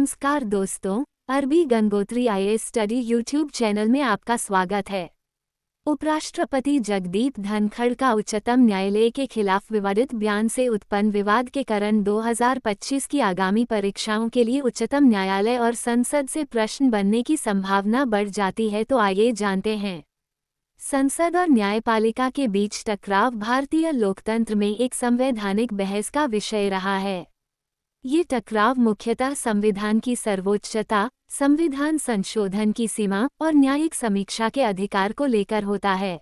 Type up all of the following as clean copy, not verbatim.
नमस्कार दोस्तों, अरबी Gangotri IAS study YouTube channel में आपका स्वागत है। उपराष्ट्रपति जगदीप धनखड़ का उच्चतम न्यायालय के खिलाफ विवादित बयान से उत्पन्न विवाद के कारण 2025 की आगामी परीक्षाओं के लिए उच्चतम न्यायालय और संसद से प्रश्न बनने की संभावना बढ़ जाती है। तो आइए जानते हैं। संसद और न्यायपालिका के बीच टकराव भारतीय लोकतंत्र में एक संवैधानिक बहस का विषय रहा है। ये टकराव मुख्यतः संविधान की सर्वोच्चता, संविधान संशोधन की सीमा और न्यायिक समीक्षा के अधिकार को लेकर होता है।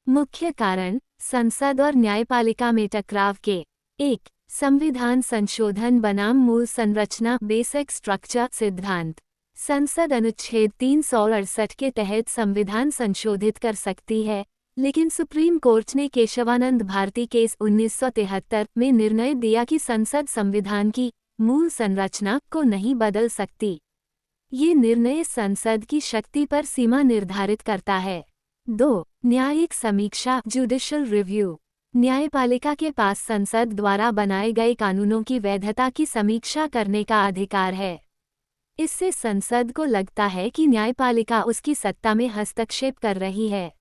मुख्य कारण संसद और न्यायपालिका में टकराव के 1. संविधान संशोधन बनाम मूल संरचना बेसिक स्ट्रक्चर सिद्धांत। संसद अनुच्छेद 368 के तहत संविधान संशोधित कर सकती है, लेकिन सुप्रीम कोर्ट ने केशवानंद भारती केस 1973 में निर्णय दिया कि संसद संविधान की मूल संरचना को नहीं बदल सकती। ये निर्णय संसद की शक्ति पर सीमा निर्धारित करता है। 2. न्यायिक समीक्षा जुडिशियल रिव्यू। न्यायपालिका के पास संसद द्वारा बनाए गए कानूनों की वैधता की समीक्षा करने का अधिकार है। इससे संसद को लगता है कि न्यायपालिका उसकी सत्ता में हस्तक्षेप कर रही है।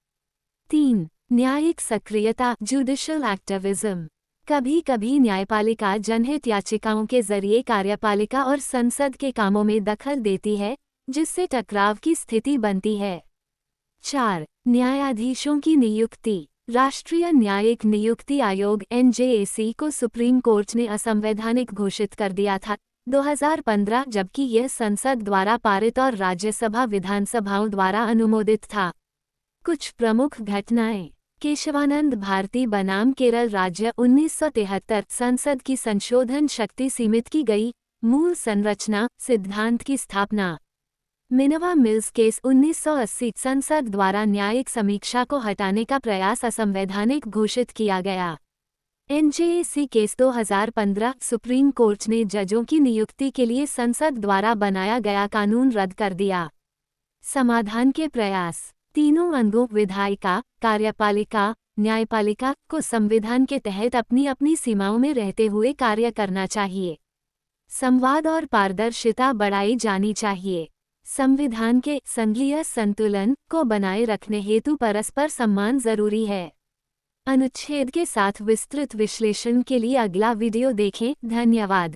3. न्यायिक सक्रियता जुडिशियल एक्टिविज्म। कभी कभी न्यायपालिका जनहित याचिकाओं के जरिए कार्यपालिका और संसद के कामों में दखल देती है, जिससे टकराव की स्थिति बनती है। 4. न्यायाधीशों की नियुक्ति। राष्ट्रीय न्यायिक नियुक्ति आयोग (NJAC) को सुप्रीम कोर्ट ने असंवैधानिक घोषित कर दिया था 2015, जबकि यह संसद द्वारा पारित और राज्यसभा विधानसभाओं द्वारा अनुमोदित था। कुछ प्रमुख घटनाएं। केशवानंद भारती बनाम केरल राज्य 1973 संसद की संशोधन शक्ति सीमित की गई, मूल संरचना सिद्धांत की स्थापना। मिनवा मिल्स केस 1980 संसद द्वारा न्यायिक समीक्षा को हटाने का प्रयास असंवैधानिक घोषित किया गया। NJAC केस 2015 सुप्रीम कोर्ट ने जजों की नियुक्ति के लिए संसद द्वारा बनाया गया कानून रद्द कर दिया। समाधान के प्रयास। तीनों अंगों विधायिका, कार्यपालिका, न्यायपालिका को संविधान के तहत अपनी अपनी सीमाओं में रहते हुए कार्य करना चाहिए। संवाद और पारदर्शिता बढ़ाई जानी चाहिए। संविधान के संघीय संतुलन को बनाए रखने हेतु परस्पर सम्मान जरूरी है। अनुच्छेद के साथ विस्तृत विश्लेषण के लिए अगला वीडियो देखें। धन्यवाद।